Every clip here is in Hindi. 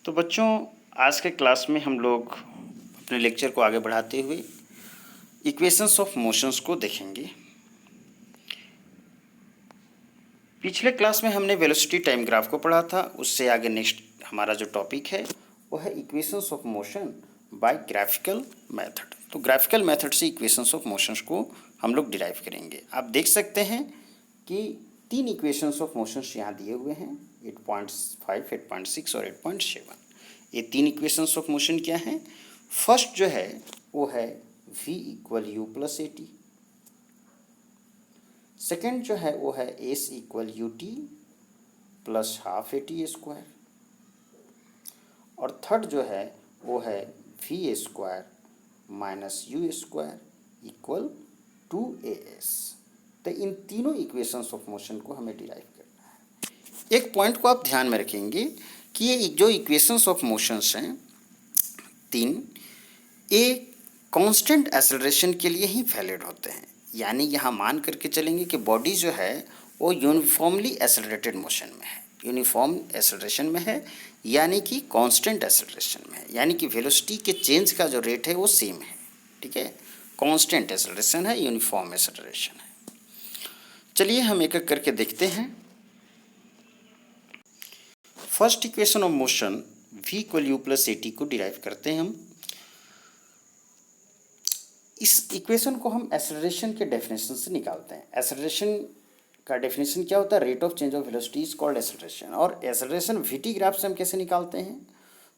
तो बच्चों, आज के क्लास में हम लोग अपने लेक्चर को आगे बढ़ाते हुए इक्वेशंस ऑफ मोशंस को देखेंगे। पिछले क्लास में हमने वेलोसिटी टाइम ग्राफ को पढ़ा था। उससे आगे नेक्स्ट हमारा जो टॉपिक है वो है equations of motion by graphical method. तो ग्राफिकल मेथड से इक्वेशंस ऑफ मोशंस को हम लोग डिराइव करेंगे। आप देख सकते हैं कि तीन इक्वेशंस ऑफ मोशंस यहाँ दिए हुए हैं, 8.5, 8.6 और 8.7। ये तीन इक्वेशंस ऑफ मोशन क्या हैं? फर्स्ट जो है वो है v equal you plus A T. Second जो है वो है S equal U T plus half A T square. और थर्ड जो है वो है we square minus you square equal 2as। तो इन तीनों इक्वेशंस ऑफ मोशन को हमें डिराइव करना है। एक पॉइंट को आप ध्यान में रखेंगे कि ये जो इक्वेशंस ऑफ मोशंस हैं तीन, ये कांस्टेंट एक्सेलरेशन के लिए ही वैलिड होते हैं। यानी यहाँ मान करके चलेंगे कि बॉडी जो है वो यूनिफॉर्मली एक्सेलरेटेड मोशन में है, यूनिफॉर्म एक्सेलरेशन में है, यानी कि कांस्टेंट एक्सेलरेशन में है, यानी कि वेलोसिटी के चेंज का जो रेट है वो सेम है। ठीक है, कांस्टेंट एक्सेलरेशन है, यूनिफॉर्म एक्सेलरेशन है। चलिए हम एक एक करके देखते हैं। First equation of motion v equal you plus A T को डिराइव करते हैं हम। इस इक्वेशन को हम एक्सेलरेशन के डेफिनेशन से निकालते हैं। एक्सेलरेशन का डेफिनेशन क्या होता है? Rate of change of velocity is called acceleration. और एक्सेलरेशन वीटी ग्राफ से हम कैसे निकालते हैं?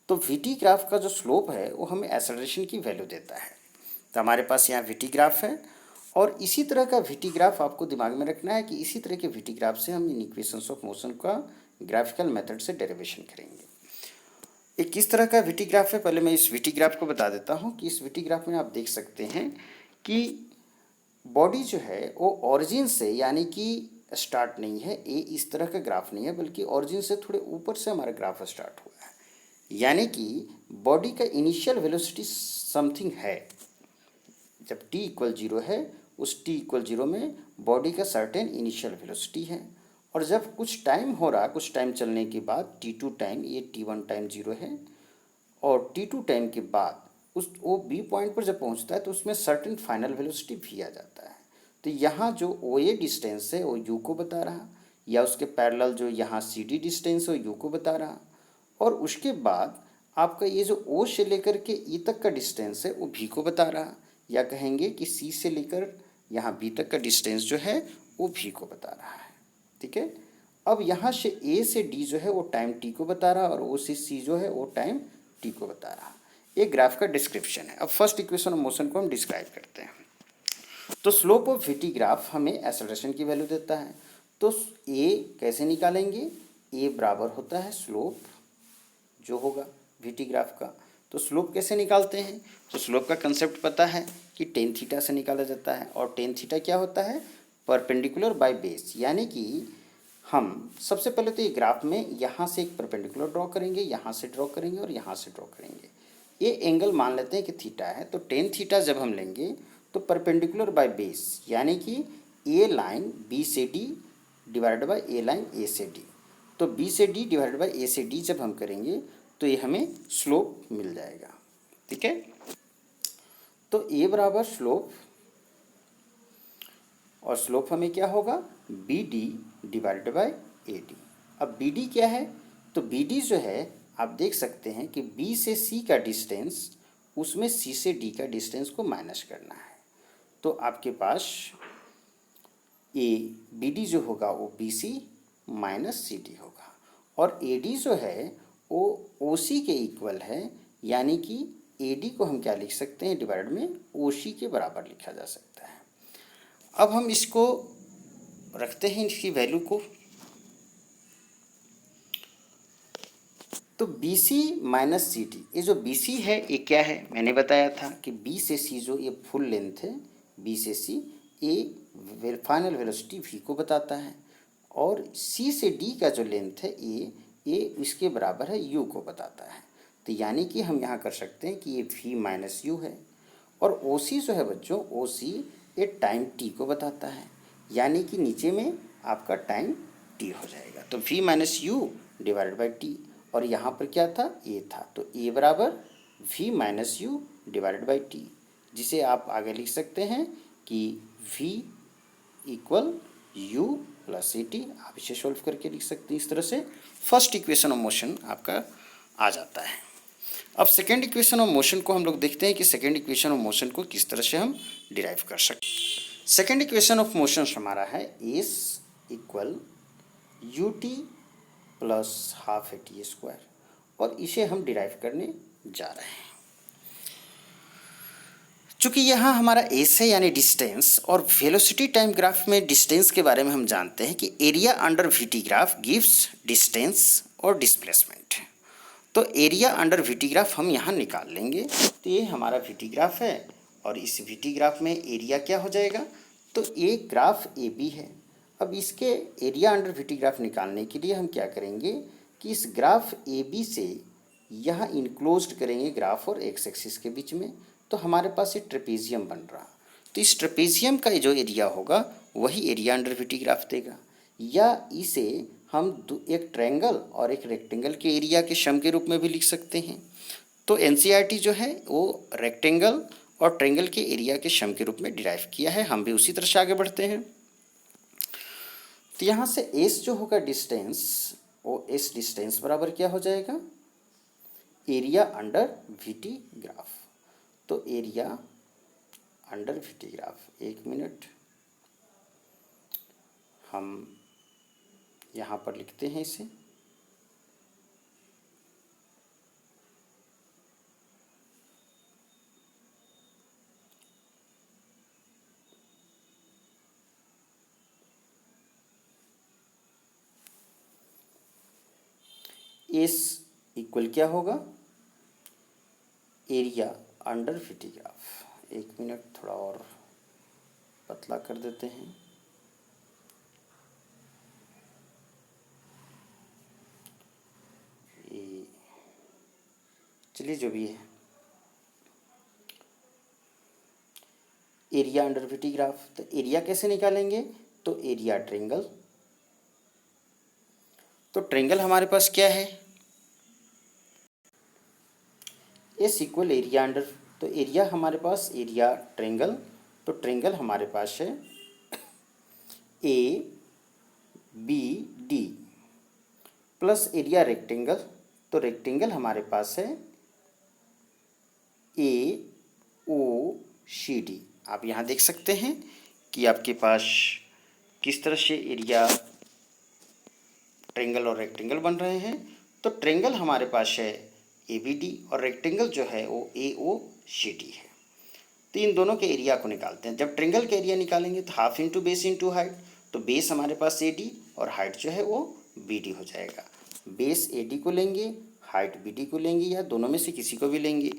तो वीटी ग्राफ का जो स्लोप है वो हमें एक्सेलरेशन की वैल्यू देता है। तो हमारे पास यहाँ वीटी ग्राफ है और इसी तरह का वीटी ग्राफ आपको दिमाग में रखना है कि इसी तरह के वीटी ग्राफ से हम इन इक्वेशंस ऑफ मोशन का ग्राफिकल मेथड से डेरिवेशन करेंगे। एक किस तरह का वीटी ग्राफ है, पहले मैं इस वीटी ग्राफ को बता देता हूँ कि इस वीटी ग्राफ में आप देख सकते हैं कि बॉडी जो है वो ऑरिजिन से, यानी कि स्टार्ट नहीं है, ये इस तरह का ग्राफ नहीं है, बल्कि ऑरिजिन से थोड़े ऊपर से हमारा ग्राफ स्टार्ट हुआ है। यानी कि बॉडी का इनिशियल वेलोसिटी समथिंग है। जब t इक्वल 0 है, उस t इक्वल 0 में बॉडी का सर्टेन इनिशियल वेलोसिटी है। और जब कुछ टाइम हो रहा, कुछ टाइम चलने के बाद t2 टाइम, ये t1 टाइम 0 है, और t2 टाइम के बाद उस वो बी पॉइंट पर जब पहुंचता है तो उसमें सर्टेन फाइनल वेलोसिटी भी आ जाता है। तो यहाँ जो ओ ए डिस्टेंस है वो यू को बता रहा, या उसके पैरेलल जो यहाँ सी डी डिस्टेंस है वो यू को बता रहा। और उसके बाद आपका ये जो ओ से लेकर के ई तक का डिस्टेंस है वो भी को बता रहा, या कहेंगे कि सी से लेकर यहाँ बी तक का डिस्टेंस जो है वो भी को बता रहा है। ठीक है, अब यहाँ से ए से डी जो है वो टाइम टी को बता रहा, और ओ से सी जो है वो टाइम टी को बता रहा। ये ग्राफ का डिस्क्रिप्शन है। अब फर्स्ट इक्वेशन ऑफ मोशन को हम डिस्क्राइब करते हैं। तो स्लोप ऑफ वीटी ग्राफ हमें एक्सेलरेशन की वैल्यू देता है। तो ए कैसे निकालेंगे? ए बराबर होता है स्लोप जो होगा वीटी ग्राफ का। तो स्लोप कैसे निकालते हैं? तो स्लोप का कंसेप्ट पता है कि टेन थीटा से निकाला जाता है। और टेन थीटा क्या होता है? Perpendicular by base. यानी कि हम सबसे पहले तो ये ग्राफ में यहाँ से एक परपेंडिकुलर ड्रॉ करेंगे, यहाँ से ड्रॉ करेंगे और यहाँ से ड्रॉ करेंगे। ये एंगल मान लेते हैं कि थीटा है। तो टेन थीटा जब हम लेंगे तो परपेंडिकुलर बाय बेस, यानी कि ए लाइन बी से D divided by a line A से डी। तो बी से डी डिवाइडेड बाय ए से डी जब हम करेंगे तो ये हमें स्लोप मिल जाएगा। ठीक है, तो ए बराबर स्लोप, और स्लोप हमें क्या होगा? B D divided by A D. अब बी डी क्या है? तो बी डी जो है आप देख सकते हैं कि बी से सी का डिस्टेंस, उसमें सी से डी का डिस्टेंस को माइनस करना है। तो आपके पास ए बी डी जो होगा वो B C minus C D होगा, और ए डी जो है वो ओ सी के इक्वल है। यानी कि ए डी को हम क्या लिख सकते हैं? डिवाइड में ओ सी के बराबर लिखा जा सकता है। अब हम इसको रखते हैं, इसकी वैल्यू को। तो B C minus C D, ये जो बी सी है ये क्या है? मैंने बताया था कि बी से सी जो ये फुल लेंथ है, बी से सी, ये फाइनल वेलोसिटी वी को बताता है। और सी से डी का जो लेंथ है ये इसके बराबर है यू को बताता है। तो यानी कि हम यहाँ कर सकते हैं कि ये वी माइनस यू है। और ओ सी जो है बच्चों, ओ सी ये टाइम टी को बताता है, यानी कि नीचे में आपका टाइम टी हो जाएगा। तो V minus you divided by T. और यहाँ पर क्या था, ए था, तो ए बराबर v minus you divided by T, जिसे आप आगे लिख सकते हैं कि v equal u plus A T. आप इसे सोल्व करके लिख सकते हैं। इस तरह से फर्स्ट इक्वेशन ऑफ मोशन आपका आ जाता है। अब सेकेंड इक्वेशन ऑफ मोशन को हम लोग देखते हैं कि सेकेंड इक्वेशन ऑफ मोशन को किस तरह से हम डिराइव कर सकते हैं। सेकेंड इक्वेशन ऑफ मोशन हमारा है S equal U T plus half A T square, और इसे हम डिराइव करने जा रहे हैं। चूंकि यहाँ हमारा एस है यानी डिस्टेंस, और वेलोसिटी टाइम ग्राफ में डिस्टेंस के बारे में हम जानते हैं कि area under VT graph gives distance और डिस्प्लेसमेंट। तो एरिया अंडर वीटी ग्राफ हम यहाँ निकाल लेंगे। तो ये हमारा वीटी ग्राफ है, और इस वीटी ग्राफ में एरिया क्या हो जाएगा, तो ये ग्राफ ए बी है। अब इसके एरिया अंडर वीटी ग्राफ निकालने के लिए हम क्या करेंगे कि इस ग्राफ ए बी से यहाँ इनक्लोज्ड करेंगे ग्राफ और एक्स एक्सिस के बीच में, तो हमारे पास ये ट्रेपेजियम बन रहा। तो इस ट्रेपेजियम का जो एरिया होगा वही एरिया अंडर वीटी ग्राफ देगा। या इसे हम एक ट्रायंगल और एक रेक्टेंगल के एरिया के सम के रूप में भी लिख सकते हैं। तो एनसीईआरटी जो है वो रेक्टेंगल और ट्रायंगल के एरिया के सम के रूप में डिराइव किया है। हम भी उसी तरह से आगे बढ़ते हैं। तो यहाँ से एस जो होगा डिस्टेंस, वो एस डिस्टेंस बराबर क्या हो जाएगा, एरिया अंडर वीटी ग्राफ। तो एरिया अंडर वीटी ग्राफ, एक मिनट हम यहाँ पर लिखते हैं इसे। एस इक्वल क्या होगा, एरिया अंडर वीटी ग्राफ। एक मिनट थोड़ा और पतला कर देते हैं। ये चलिए जो भी है, एरिया अंडर वीटी ग्राफ। तो एरिया कैसे निकालेंगे, तो एरिया ट्रायंगल। तो ट्रायंगल हमारे पास क्या है, एस इक्वल एरिया अंडर। तो एरिया हमारे पास एरिया ट्रायंगल, तो ट्रायंगल हमारे पास है A B D plus area rectangle. तो रेक्टेंगल हमारे पास है ए ओ सी डी। आप यहाँ देख सकते हैं कि आपके पास किस तरह से एरिया ट्रायंगल और रेक्टेंगल बन रहे हैं। तो ट्रायंगल हमारे पास है ए बी डी और रेक्टेंगल जो है वो ए ओ सी डी है। तो इन दोनों के एरिया को निकालते हैं। जब ट्रायंगल का एरिया निकालेंगे तो half into base into height. तो बेस हमारे पास ए डी और हाइट जो है वो बी डी हो जाएगा। बेस ए डी को लेंगे, हाइट बी डी को लेंगे, या दोनों में से किसी को भी लेंगे।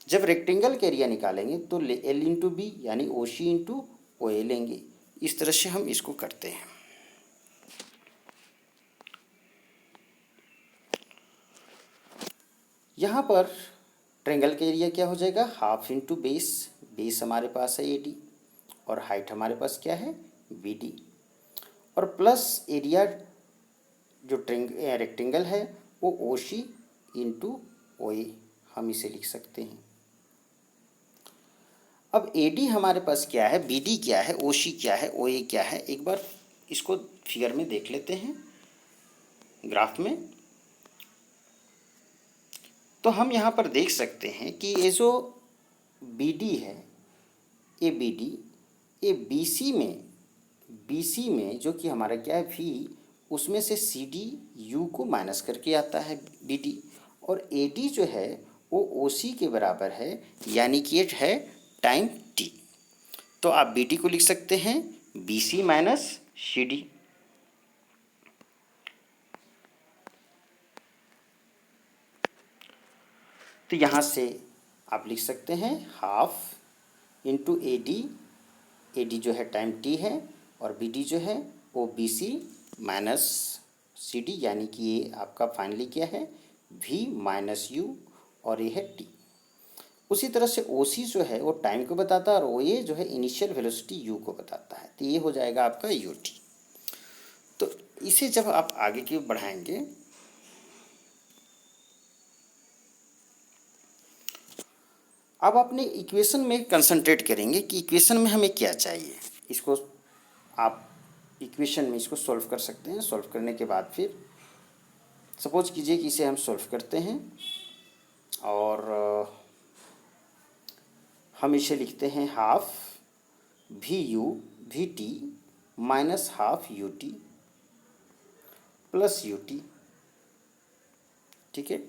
जब रेक्टेंगल का एरिया निकालेंगे तो एल इंटू बी यानी ओ सी इंटू ओ ए लेंगे। इस तरह से हम इसको करते हैं। यहाँ पर ट्रायंगल का एरिया क्या हो जाएगा, हाफ इंटू बेस। बेस हमारे पास है ए डी और हाइट हमारे पास क्या है, बी डी, और प्लस एरिया जो रेक्टेंगल है वो ओ सी इंटू ओ ए, हम इसे लिख सकते हैं। अब ए डी हमारे पास क्या है, बी डी क्या है, ओ सी क्या है, ओ ए क्या है, एक बार इसको फिगर में देख लेते हैं ग्राफ में। तो हम यहाँ पर देख सकते हैं कि ये जो बी डी है, ये बी डी, ये बी सी में जो कि हमारा क्या है वी, उसमें से सी डी यू को माइनस करके आता है बी डी, और ए डी जो है वो ओ सी के बराबर है, यानी कि ये है टाइम टी। तो आप बी डी को लिख सकते हैं B C minus C D. तो यहाँ से आप लिख सकते हैं हाफ इंटू ए डी जो है टाइम टी है, और बी डी जो है वो B C minus C D, यानी कि ये आपका फाइनली क्या है, वी माइनस यू, और ये है टी। उसी तरह से ओ सी जो है वो टाइम को बताता है, और ओ ए जो है इनिशियल वेलोसिटी यू को बताता है। तो ये हो जाएगा आपका यू टी। तो इसे जब आप आगे की बढ़ाएंगे अब अपने इक्वेशन में कंसंट्रेट करेंगे कि इक्वेशन में हमें क्या चाहिए। इसको आप इक्वेशन में इसको सॉल्व कर सकते हैं। सॉल्व करने के बाद फिर सपोज कीजिए कि इसे हम सॉल्व करते हैं और हम इसे लिखते हैं half V U V T minus half U T plus you T. ठीक है,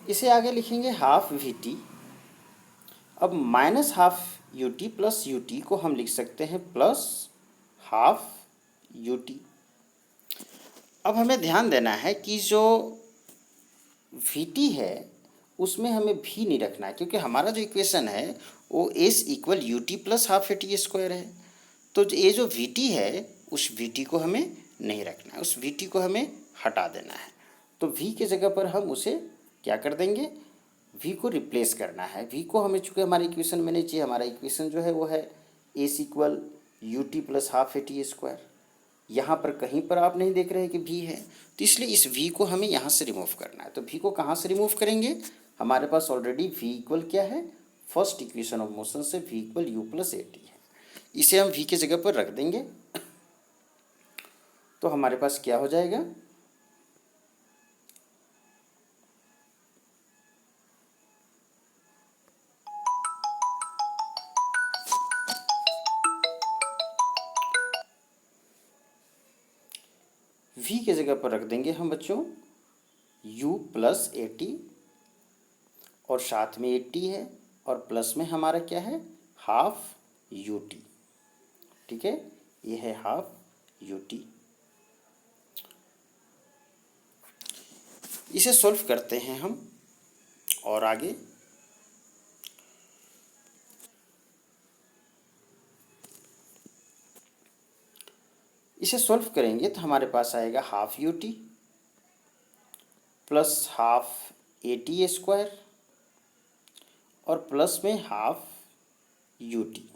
इसे आगे लिखेंगे हाफ वी टी। अब minus half U T plus you T को हम लिख सकते हैं प्लस हाफ यू टी। अब हमें ध्यान देना है कि जो वी टी है उसमें हमें भी नहीं रखना है, क्योंकि हमारा जो इक्वेशन है वो S equal U T plus half A T square है। तो ये जो वी टी है उस वी टी को हमें नहीं रखना है, उस वी टी को हमें हटा देना है। तो वी के जगह पर हम उसे क्या कर देंगे, वी को रिप्लेस करना है। वी को हमें, चूँकि हमारे इक्वेशन में नहीं चाहिए, हमारा इक्वेशन जो है वो है S equal U T plus half A T square. यहाँ पर कहीं पर आप नहीं देख रहे हैं कि वी है, तो इसलिए इस वी को हमें यहाँ से रिमूव करना है। तो वी को कहाँ से रिमूव करेंगे, हमारे पास ऑलरेडी वी इक्वल क्या है, फर्स्ट इक्वेशन ऑफ मोशन से V equal you plus A T है। इसे हम वी के जगह पर रख देंगे तो हमारे पास क्या हो जाएगा, v के जगह पर रख देंगे हम बच्चों u प्लस ए टी, और साथ में ए टी है और प्लस में हमारा क्या है हाफ यू टी। ठीक है, ये है हाफ यू टी। इसे सॉल्व करते हैं हम और आगे इसे सॉल्व करेंगे तो हमारे पास आएगा half U T plus half A T square और प्लस में हाफ यू टी।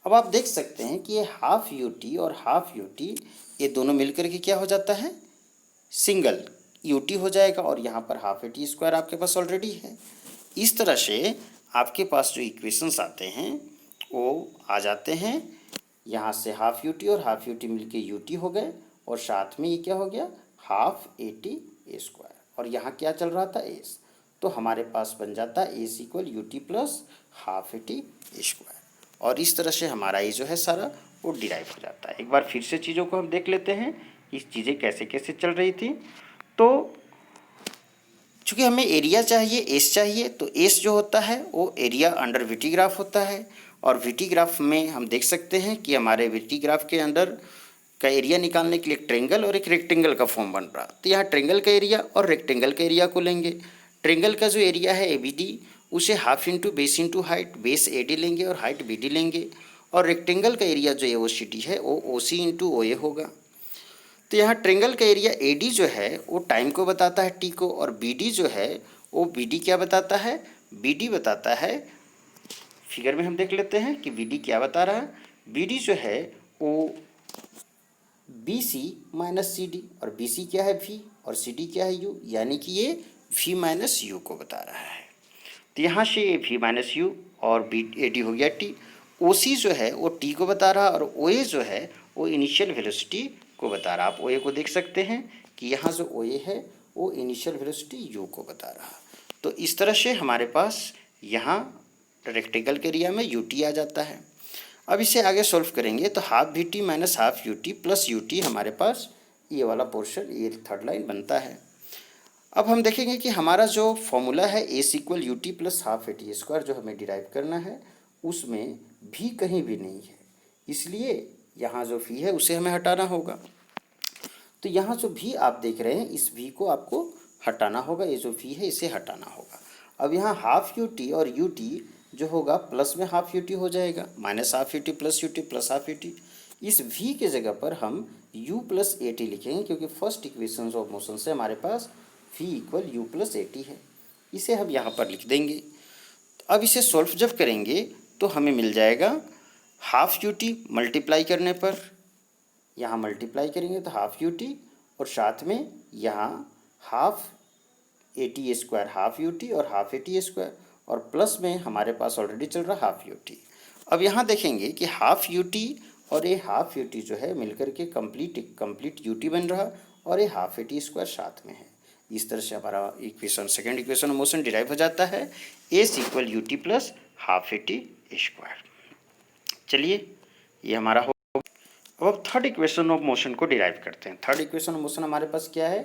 अब आप देख सकते हैं कि ये हाफ यू टी और हाफ यू टी ये दोनों मिलकर के क्या हो जाता है, सिंगल यू टी हो जाएगा, और यहाँ पर हाफ ए टी स्क्वायर आपके पास ऑलरेडी है। इस तरह से आपके पास जो इक्वेशंस आते हैं वो आ जाते हैं। यहाँ से हाफ यू टी और हाफ यू टी मिलके यू टी हो गए, और साथ में ये क्या हो गया हाफ ए टी स्क्वायर, और यहाँ क्या चल रहा था एस। तो हमारे पास बन जाता है S equal U T plus half A T square. और इस तरह से हमारा ये जो है सारा वो डिराइव हो जाता है। एक बार फिर से चीज़ों को हम देख लेते हैं कि चीज़ें कैसे कैसे चल रही थी। तो चूँकि हमें एरिया चाहिए, एस चाहिए, तो एस जो होता है वो एरिया अंडर वीटी ग्राफ होता है। और वीटी ग्राफ में हम देख सकते हैं कि हमारे वीटी ग्राफ के अंदर का एरिया निकालने के लिए एक ट्रेंगल और एक रेक्टेंगल का फॉर्म बन रहा। तो यहाँ ट्रेंगल का एरिया और रेक्टेंगल का एरिया को लेंगे। ट्रेंगल का जो एरिया है ए बी डी, उसे half into height, base A D लेंगे और हाइट बी डी लेंगे। और रेक्टेंगल का एरिया जो है ओ सी डी है वो ओ सी इंटू ओ ए होगा। तो यहाँ ट्रेंगल का एरिया ए डी जो है वो टाइम को बताता है टी को, और बी डी जो है वो बी डी क्या बताता है, बी डी बताता है। फिगर में हम देख लेते हैं कि बी डी क्या बता रहा है। बी डी जो है वो B C minus C D, और बी सी क्या है वी और सी डी क्या है यू, यानी कि ये वी माइनस यू को बता रहा है। तो यहाँ से ये वी माइनस यू और बी ए डी हो गया टी। ओ सी जो है वो टी को बता रहा, और ओ ए जो है वो इनिशियल वेलोसिटी को बता रहा। आप ओ ए को देख सकते हैं कि यहाँ जो ओ ए है वो इनिशियल वेलोसिटी यू को बता रहा। तो इस तरह से हमारे पास यहाँ रेक्टेंगल के एरिया में यू टी आ जाता है। अब इसे आगे सॉल्व करेंगे तो half we T minus half U T plus U T हमारे पास ये वाला पोर्शन, ये थर्ड लाइन बनता है। अब हम देखेंगे कि हमारा जो फॉर्मूला है S equal U T plus half A T square जो हमें डिराइव करना है उसमें भी कहीं भी नहीं है, इसलिए यहाँ जो वी है उसे हमें हटाना होगा। तो यहाँ जो भी आप देख रहे हैं इस वी को आपको हटाना होगा, ये जो वी है इसे हटाना होगा। अब यहाँ हाफ यू टी और यू टी जो होगा प्लस में हाफ यू टी हो जाएगा, minus half U T plus half U T. इस v के जगह पर हम u प्लस ए टी लिखेंगे, क्योंकि फर्स्ट इक्वेशन ऑफ मोशन से हमारे पास v equal you plus A T है। इसे हम यहाँ पर लिख देंगे। अब इसे सॉल्व जब करेंगे तो हमें मिल जाएगा हाफ यू टी मल्टीप्लाई करने पर, यहाँ मल्टीप्लाई करेंगे तो हाफ यू टी और साथ में यहाँ half A T square half U T और हाफ ए टी स्क्वायर और प्लस में हमारे पास ऑलरेडी चल रहा हाफ यू टी। अब यहाँ देखेंगे कि हाफ यू टी और ये हाफ यू टी जो है मिलकर के कंप्लीट यू टी बन रहा और ये हाफ ए टी स्क्वायर साथ में है। इस तरह से हमारा equation second equation of motion derive हो जाता है, S equal U T plus half A T square. चलिए ये हमारा हो। अब थर्ड इक्वेशन ऑफ मोशन को डिराइव करते हैं। थर्ड इक्वेशन ऑफ मोशन हमारे पास क्या है,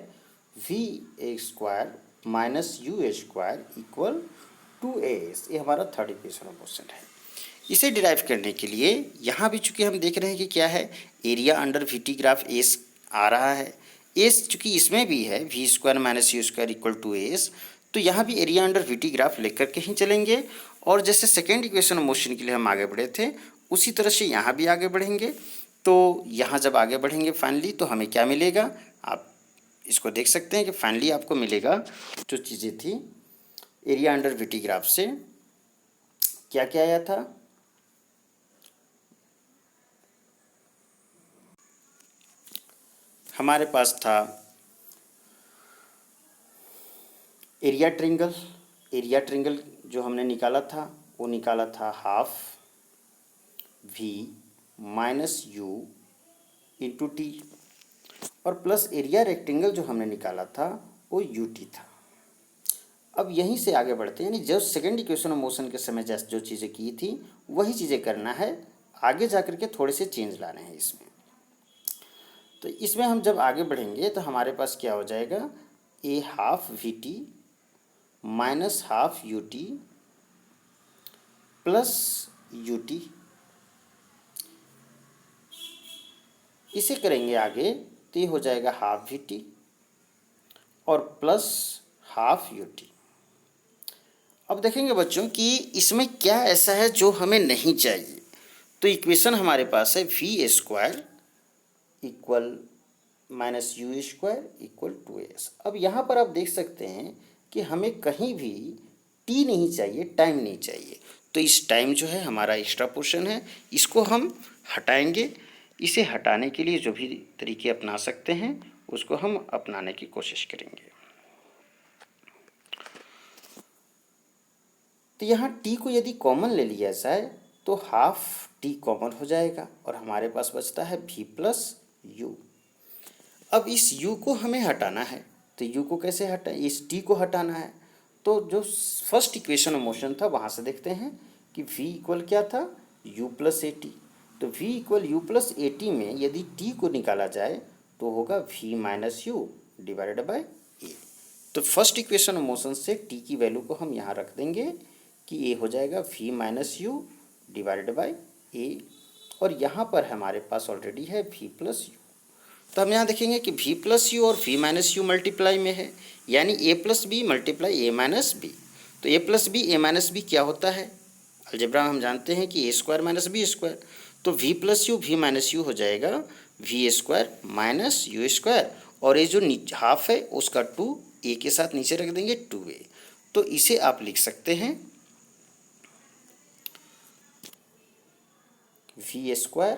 V A square minus U A square equal to A S. ये हमारा थर्ड इक्वेशन ऑफ मोशन है। इसे डिराइव करने के लिए यहाँ भी चूंकि हम देख रहे हैं कि क्या है, area under we T graph s आ रहा है। एस चूंकि इसमें भी है we square minus you square equal to s, तो यहाँ भी area under we T graph लेकर के ही चलेंगे। और जैसे सेकेंड इक्वेशन ऑफ मोशन के लिए हम आगे बढ़े थे उसी तरह से यहाँ भी आगे बढ़ेंगे। तो यहाँ जब आगे बढ़ेंगे फाइनली तो हमें क्या मिलेगा, आप इसको देख सकते हैं कि फाइनली आपको मिलेगा जो चीज़ें थी area under we T graph से क्या क्या आया था, हमारे पास था एरिया ट्रिंगल। एरिया ट्रिंगल जो हमने निकाला था वो निकाला था half V minus U into T और प्लस एरिया रेक्टेंगल जो हमने निकाला था वो यू टी था। अब यहीं से आगे बढ़ते हैं, यानी जो सेकेंड इक्वेशन ऑफ मोशन के समय जैसे जो चीज़ें की थी वही चीज़ें करना है, आगे जा कर के थोड़े से चेंज लाने हैं इसमें। तो इसमें हम जब आगे बढ़ेंगे तो हमारे पास क्या हो जाएगा, a half we T minus half U T plus you t. इसे करेंगे आगे तो ये हो जाएगा हाफ वी टी और प्लस हाफ यू टी। अब देखेंगे बच्चों कि इसमें क्या ऐसा है जो हमें नहीं चाहिए। तो इक्वेशन हमारे पास है we square equal minus you square equal to S. अब यहाँ पर आप देख सकते हैं कि हमें कहीं भी टी नहीं चाहिए, टाइम नहीं चाहिए। तो इस टाइम जो है हमारा एक्स्ट्रा पोर्शन है, इसको हम हटाएंगे। इसे हटाने के लिए जो भी तरीके अपना सकते हैं उसको हम अपनाने की कोशिश करेंगे। तो यहाँ टी को यदि कॉमन ले लिया जाए तो हाफ टी कॉमन हो जाएगा और हमारे पास बचता है वी प्लस यू। अब इस u को हमें हटाना है, तो u को कैसे हटाएं, इस t को हटाना है। तो जो फर्स्ट इक्वेशन ऑफ मोशन था वहाँ से देखते हैं कि v इक्वल क्या था, u प्लस ए टी। तो v equal you plus A t में यदि t को निकाला जाए तो होगा v minus you divided by a. तो फर्स्ट इक्वेशन ऑफ मोशन से t की वैल्यू को हम यहाँ रख देंगे कि ये हो जाएगा v minus you divided by a और यहाँ पर हमारे पास ऑलरेडी है v प्लस यू। तो हम यहाँ देखेंगे कि v प्लस यू और v माइनस यू मल्टीप्लाई में है, यानी a plus b multiply a minus b. तो a plus B A minus b क्या होता है, अलजेब्रा हम जानते हैं कि a square minus B square. तो v plus u v minus u हो जाएगा V square minus you square और ये जो हाफ है उसका 2 a के साथ नीचे रख देंगे 2a। तो इसे आप लिख सकते हैं V square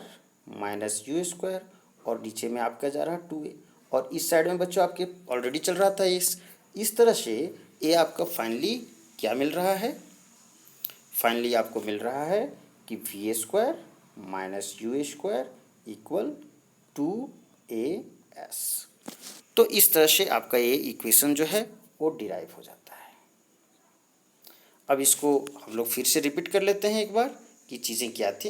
minus you square और नीचे में आपका जा रहा 2a और इस साइड में बच्चों आपके ऑलरेडी चल रहा था इस तरह से ये आपका फाइनली क्या मिल रहा है, फाइनली आपको मिल रहा है कि V square minus you square equal 2as। तो इस तरह से आपका ये इक्वेशन जो है वो डिराइव हो जाता है। अब इसको हम लोग फिर से रिपीट कर लेते हैं एक बार कि चीज़ें क्या थी।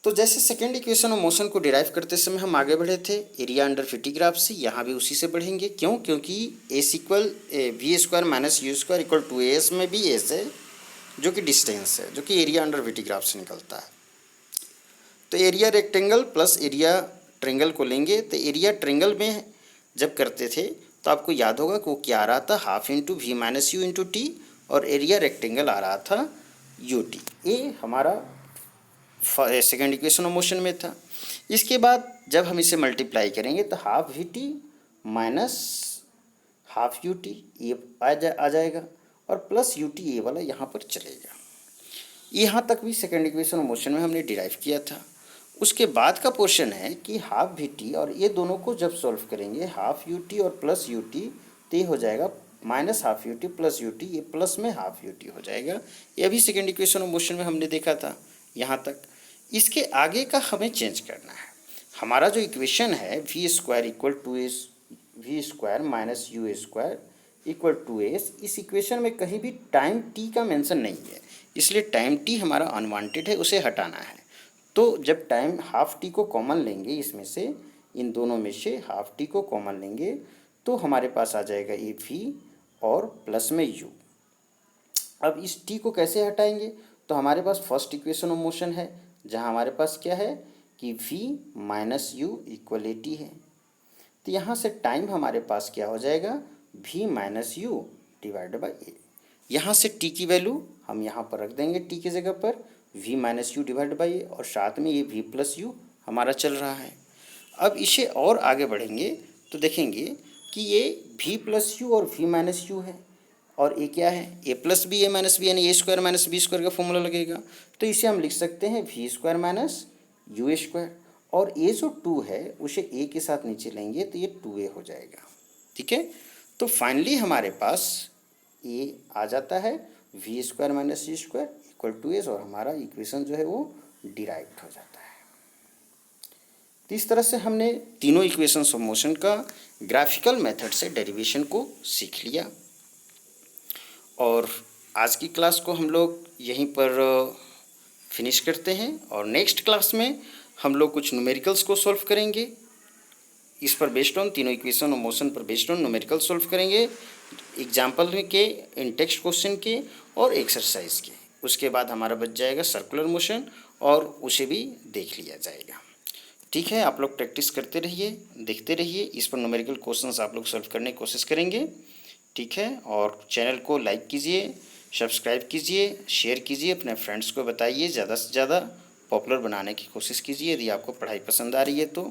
तो जैसे सेकेंड इक्वेशन ऑफ मोशन को डिराइव करते समय हम आगे बढ़े थे area under we T graph से, यहाँ भी उसी से बढ़ेंगे। क्यों, क्योंकि S equal V square minus you square equal to S में भी एस है जो कि डिस्टेंस है, जो कि area under we T graph से निकलता है। तो area rectangle plus area triangle को लेंगे। तो एरिया ट्रेंगल में जब करते थे तो आपको याद होगा कि वो क्या आ रहा था, half into V minus U into T और एरिया रेक्टेंगल आ रहा था यू टी। ये हमारा सेकेंड इक्वेशन ऑफ मोशन में था। इसके बाद जब हम इसे मल्टीप्लाई करेंगे तो half we T minus half U T ये आ जाएगा। और प्लस यू टी ये वाला यहाँ पर चलेगा। यहाँ तक भी सेकेंड इक्वेशन ऑफ मोशन में हमने डिराइव किया था। उसके बाद का पोर्शन है कि हाफ वी टी और ये दोनों को जब सॉल्व करेंगे हाफ यू टी और प्लस यू टी, तो ये हो जाएगा minus half U T plus U T, ये प्लस में हाफ यू टी हो जाएगा। ये अभी सेकेंड इक्वेशन ऑफ मोशन में हमने देखा था यहाँ तक। इसके आगे का हमें चेंज करना है। हमारा जो इक्वेशन है we square equal to S, V square minus you square equal to S, इस इक्वेशन में कहीं भी टाइम टी का मेंशन नहीं है, इसलिए टाइम टी हमारा अनवांटेड है, उसे हटाना है। तो जब टाइम हाफ टी को कॉमन लेंगे, इसमें से इन दोनों में से हाफ टी को कॉमन लेंगे तो हमारे पास आ जाएगा ये वी और प्लस में यू। अब इस टी को कैसे हटाएंगे, तो हमारे पास फर्स्ट इक्वेशन ऑफ मोशन है जहाँ हमारे पास क्या है कि v minus you equal A T है। तो यहाँ से टाइम हमारे पास क्या हो जाएगा v minus u divide by a. यहाँ से t की वैल्यू हम यहाँ पर रख देंगे, t की जगह पर v minus u divide by a, और साथ में ये v प्लस यू हमारा चल रहा है। अब इसे और आगे बढ़ेंगे तो देखेंगे कि ये v प्लस यू और v माइनस यू है, और ये क्या है a plus B A minus B, यानी A square minus B square का फॉर्मूला लगेगा। तो इसे हम लिख सकते हैं V square minus you square, और ये जो 2 है उसे a के साथ नीचे लेंगे तो ये 2a हो जाएगा। ठीक है, तो फाइनली हमारे पास a आ जाता है we square minus C square equal to S, और हमारा इक्वेशन जो है वो डिराइव्ड हो जाता है। तो इस तरह से हमने तीनों इक्वेशंस ऑफ मोशन का ग्राफिकल मेथड से डेरिवेशन को सीख लिया, और आज की क्लास को हम लोग यहीं पर फिनिश करते हैं। और नेक्स्ट क्लास में हम लोग कुछ न्यूमेरिकल्स को सॉल्व करेंगे, इस पर बेस्ड ऑन तीनों इक्वेशन ऑफ मोशन पर बेस्ड ऑन न्यूमेरिकल सॉल्व करेंगे, एग्जाम्पल के, इन टेक्स्ट क्वेश्चन के और एक्सरसाइज के। उसके बाद हमारा बच जाएगा सर्कुलर मोशन, और उसे भी देख लिया जाएगा। ठीक है, आप लोग प्रैक्टिस करते रहिए, देखते रहिए, इस पर न्यूमेरिकल क्वेश्चंस आप लोग सॉल्व करने की कोशिश करेंगे। ठीक है, और चैनल को लाइक कीजिए, सब्सक्राइब कीजिए, शेयर कीजिए, अपने फ्रेंड्स को बताइए, ज़्यादा से ज़्यादा पॉपुलर बनाने की कोशिश कीजिए यदि आपको पढ़ाई पसंद आ रही है तो।